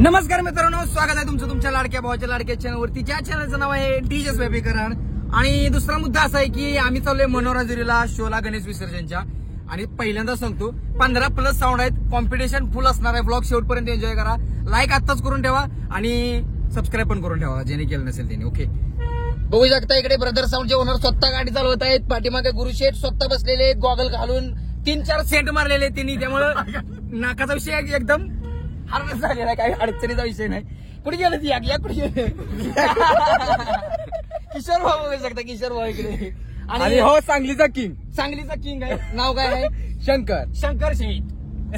नमस्कार मित्रांनो, स्वागत आहे तुमचं तुमच्या लाडक्या भावाच्या लाडक्या चॅनलवरती. ज्या चॅनलचं नाव आहे डीजे स्वयंपाकरण. आणि दुसरा मुद्दा असा आहे की आम्ही चाललोय मनोराजुरीला शोला गणेश विसर्जनच्या. आणि पहिल्यांदा सांगतो 15+ साऊंड आहेत, कॉम्पिटिशन फुल असणार आहे. ब्लॉग शेवटपर्यंत एन्जॉय करा. लाईक आत्ताच करून ठेवा आणि सबस्क्राईब पण करून ठेवा ज्याने केलं नसेल त्याने. ओके, बघू शकता इकडे ब्रदर साऊंडचे ओनर स्वतः गाडी चालवत आहेत. पाठीमागे गुरुशेठ स्वतः बसलेले आहेत, गॉगल घालून 3-4 सेंट मारलेले त्यांनी. त्यामुळं नाकाचा विषय एकदम हार्ड झालेला आहे, काही अडचणीचा विषय नाही. कुठे गेलं ती या कुठे गेले किशोर भाऊ बघू शकता, किशोर भाऊ इकडे. आणि हो सांगलीचा किंग आहे. नाव काय आहे? शंकर शेठ.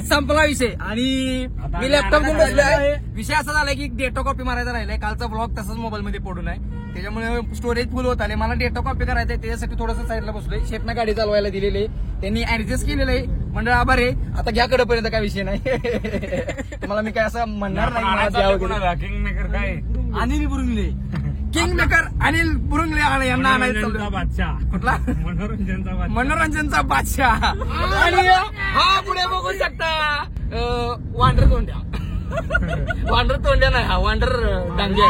संपला विषय. आणि मी लॅपटॉप घेऊन बसलोय. विषय असा झालाय की डेटा कॉपी मारायचा राहिलाय. कालचा ब्लॉग तसंच मोबाईल मध्ये पडून आहे, त्याच्यामुळे स्टोरेज फुल होत आले. मला डेटा कॉपी करायचं आहे, त्याच्यासाठी थोडंसं साईडला बसलोय. शेठनं गाडी चालवायला दिलेली, त्यांनी ऍडजस्ट केलेलं आहे. मंडळ आभार आहे. आता घ्या कडेपर्यंत काय विषय नाही. तुम्हाला मी काय असं म्हणणार नाही मला द्या वगैरे. किंग मेकर काय अनिल बुरुंगले, किंग मेकर अनिल बुरुंगले यांना आणायचं. बादशाह कुठला? मनोरंजनचा बादशाह. आणि हा पुढे बघू शकता वांडर तोंड्या. वांडर तोंड्या नाही, हा वांडर डांग्या.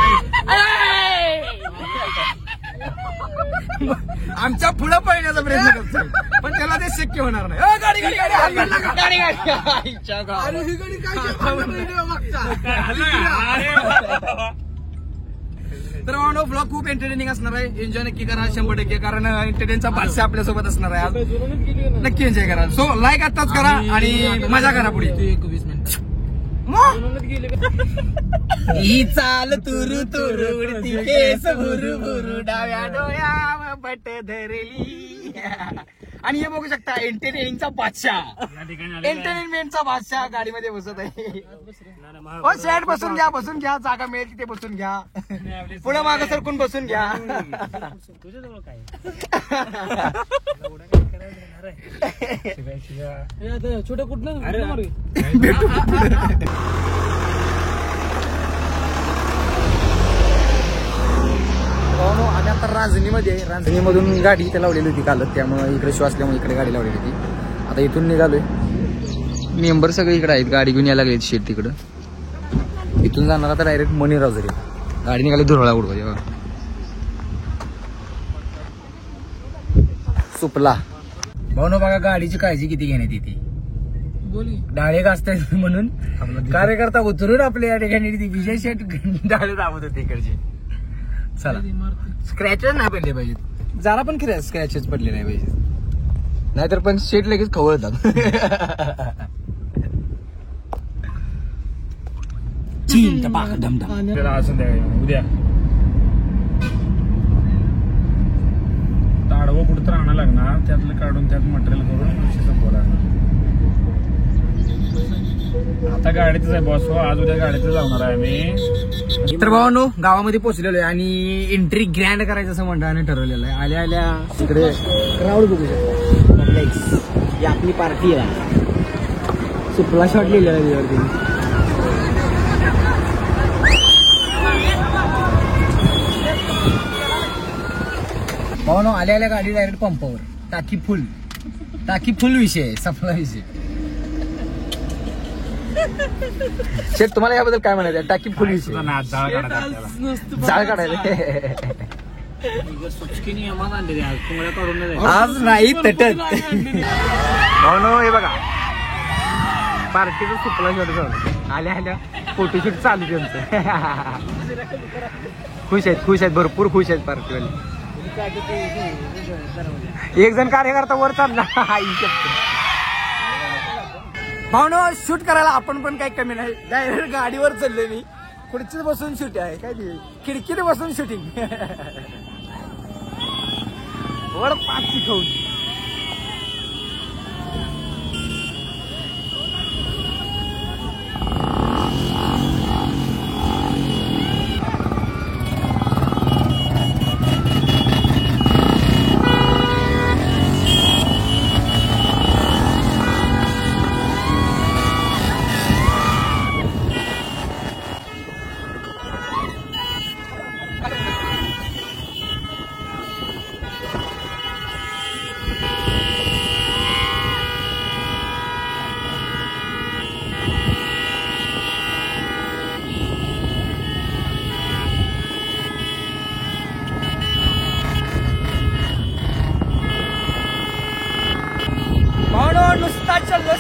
आमच्या पुढे पळण्याचा प्रयत्न करतोय, पण त्याला ते शक्य होणार नाही. गाडी गाडी गाडी गाडी तर भावनो, ब्लॉग खूप एंटरटेनिंग असणार आहे. एन्जॉय नक्की करा 100%, कारण एंटरटेनचा बादशाह आपल्यासोबत असणार आहे आज. नक्की एन्जॉय करा. सो लाईक आत्ताच करा आणि मजा करा पुढे. 21 मिनिट ही चाल तुरु तुरु उडती केस भुरु भुरु डाव्या डोळ्या पट धरली. आणि हे बघू शकता एंटरटेनिंगचा बादशाह, एंटरटेनमेंटचा बादशाह गाडीमध्ये बसत आहे. हो शेट, बसून घ्या, जागा मिळेल तिथे बसून घ्या. पुढे मागं सरकून बसून घ्या. छोटे कुठलं आम्ही आता रांजणीमधून गाडी इथे लावलेली होती कालच, त्यामुळे इकडे शो असल्यामुळे इकडे गाडी लावलेली होती. आता इथून निघालोय. मेंबर सगळे इकडे आहेत, गाडी घेऊन यायला लागले शेट तिकडं. इथून जाणार आता डायरेक्ट मनोराजुरी. गाडी निघाली धुरळा उडवा जेव्हा सुपला. भाऊ बघा गाडीची काळजी किती घेण्यात येते. डाळे घासतायत म्हणून कार्यकर्ता उतरून आपल्या या ठिकाणी विजय शेट डाळे दाबत होते इकडचे. चला, स्क्रॅचेस नाही पडले पाहिजेत, जरा पण स्क्रॅचेस पडले नाही पाहिजेत, नाहीतर पण शेट लगेच खवळतात. उद्या आडवं कुठं तर आणायला लागणार, त्यातलं काढून त्यात मटेरियल करून संपवलं. आता गाडीतच आहे बॉस. हो, आज उद्या गाडीतच जाणार आहे आम्ही. तर भावांनो, गावामध्ये पोहोचलेलो आहे आणि एंट्री ग्रँड करायचं असं मंडळाने ठरवलेलं आहे. आल्या आल्या तिकडे क्राऊड बघू शकता. ही आपली पार्टी आहे. सुपला शॉट लिहिलेला तिच्यावरती. भावांनो, आल्या आल्या गाडी डायरेक्ट पंपावर. टाकी फुल विषय, सपला विषय. शेठ, तुम्हाला याबद्दल काय म्हणायचं? टाकी फुल विषय, जाळ काढायला आज नाही तटत. भावनो, हे बघा पार्टीचं सुपला शॉट झालं. आल्या आल्या फोटोशूट चालू त्यांचं. खुश आहेत, भरपूर खुश आहेत पार्टीवाले. एक जण कार्यकर्ता वर चालला. भावनो, शूट करायला आपण पण काही कमी नाही. डायरेक्ट गाडीवर चालले मी. खुर्चीत बसून शूट आहे, काय खिडकीत बसून शूटिंग. वर 5 खाऊन.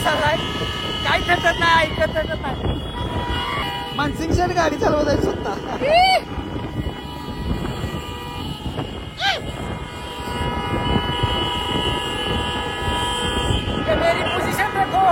चाललाय काय थकत नाही ऐकत थकत नाही मानसिंग शेट गाडी चालवत आहे स्वतः मेरी पोझिशन देखो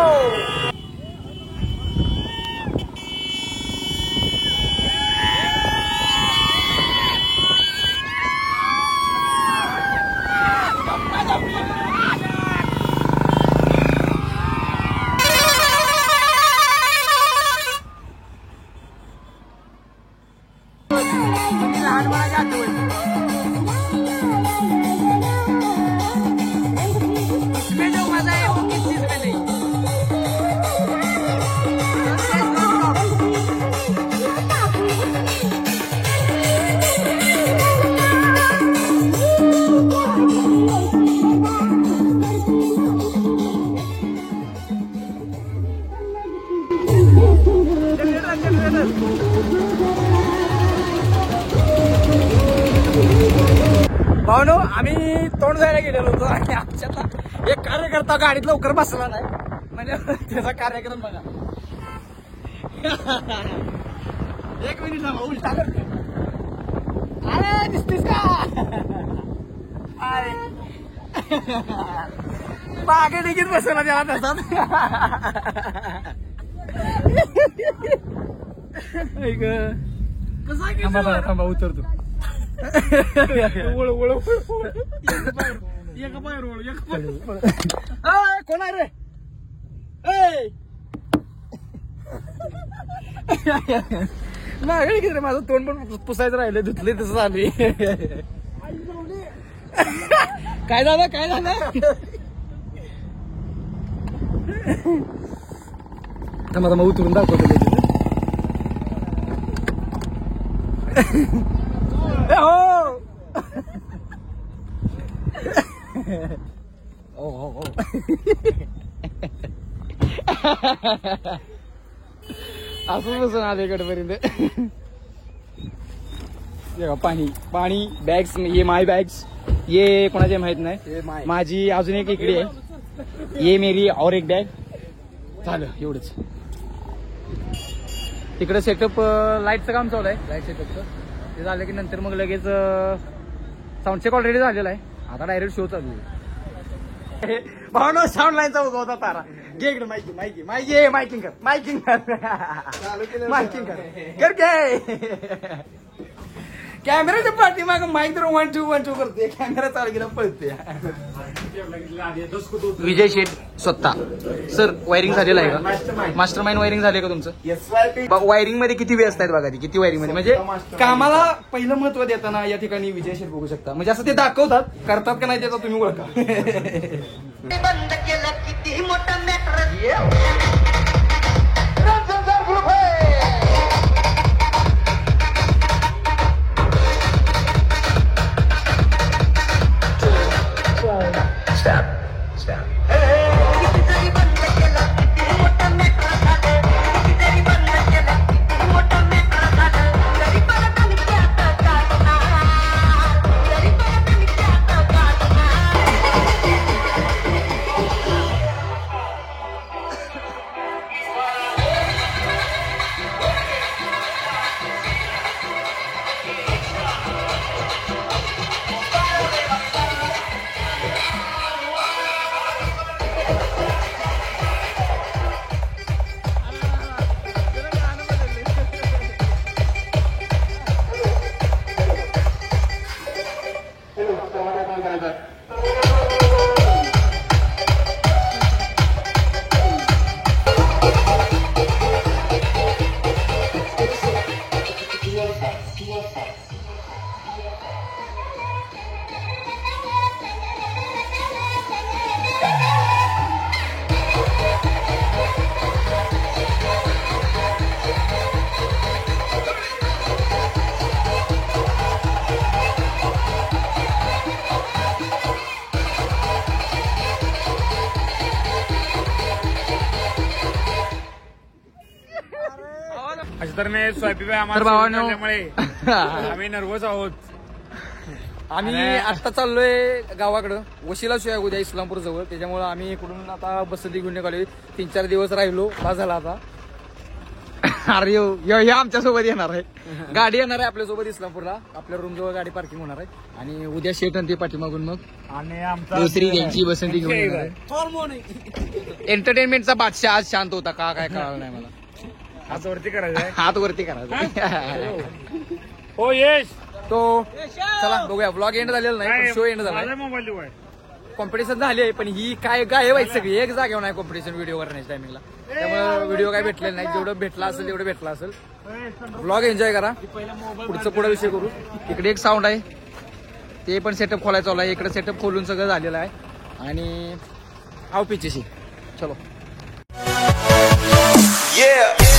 भावनो आम्ही तोंड जायला गेलेलो होतो आणि आमच्यातला एक कार्यकर्ता गाडीत लवकर बसला नाही म्हणजे त्याचा कार्यक्रम बघा एक मिनिट ना उलटा करतो अरे दिसतीस का अरे मागे निघित बसवला त्याला तसाच कसा थांबा उतरतो कोण आहे रे मागे किती रे माझं तोंड पण पुसायचं राहिलं धुतले तसं झाले काय झालं काय झालं माझा मग उतरून दाखवतो हो असं बसून आले इकडपर्यंत पाणी पाणी बॅग्स ये माय बॅग्स ये कोणाचे माहित नाही माझी अजून एक इकडे आहे ये मेरी और एक बॅग झालं एवढंच तिकडे सेटअप लाईटचं काम चालू आहे लाईट सेटअपचं ते झालं की नंतर मग लगेच साऊंड चेक ऑलरेडी झालेला आहे आता डायरेक्ट शो चालू आहे भावना साऊंड लाईनचा उगवता तारा घे इकडे माहिती माहिती माहिती मायकिंग कर मायकिंग कर मायकिंग कर काय कॅमेराच्या पाठीमाग माईक तर 1 2 1 2 करते कॅमेरा चालू केला पळते विजय शेठ स्वतः सर वायरिंग झालेलं आहे का मास्टर माइंड वायरिंग झाले का तुमचं वायरिंग मध्ये किती व्यस्त आहेत बघा ती किती वायरिंग मध्ये म्हणजे कामाला पहिलं महत्व देताना या ठिकाणी विजय शेठ बघू शकता म्हणजे असं ते दाखवतात करतात का नाही त्याचा तुम्ही ओळखा बंद केलं किती मोठं मॅटर अशा तऱ्हेने स्वायपी तर भावांनो, आम्ही नर्वस आहोत आम्ही आता चाललोय गावाकडं वशिला शो आहे उद्या इस्लामपूर जवळ, त्याच्यामुळे आम्ही इकडून आता बसती घेऊन निघालोय. 3-4 दिवस राहिलो, बस झाला आता. अरे हे आमच्या सोबत येणार आहे, गाडी येणार आहे आपल्यासोबत इस्लामपूरला. आपल्या रूम जवळ गाडी पार्किंग होणार आहे आणि उद्या शेट आणि ते पाठीमागून मग आणि आमचा दुसरी त्यांची बसंती घेऊन येणार आहे. एंटरटेनमेंटचा बादशाह आज शांत होता का काय कळलं नाही मला. हात वरती करायचा हात वरती करायचा. हो यश तो चला बघूया. ब्लॉग एंड झालेला नाही, शो एंड झाला. मोबाईल आहे कॉम्पिटिशन झाली आहे, पण ही काय गायब आहे सगळी, एक जागेवर नाही कॉम्पिटिशन व्हिडिओ करण्याच्या टायमिंगला. त्यामुळे व्हिडिओ काय भेटलेला नाही, जेवढं भेटला असेल तेवढं भेटला असेल. ब्लॉग एन्जॉय करा, पुढे विषय करू. इकडे एक साऊंड आहे, ते पण सेटअप खोलायचं चालू आहे. इकडे सेटअप खोलून सगळं झालेलं आहे आणि हाव पिचेशी. चलो Yeah.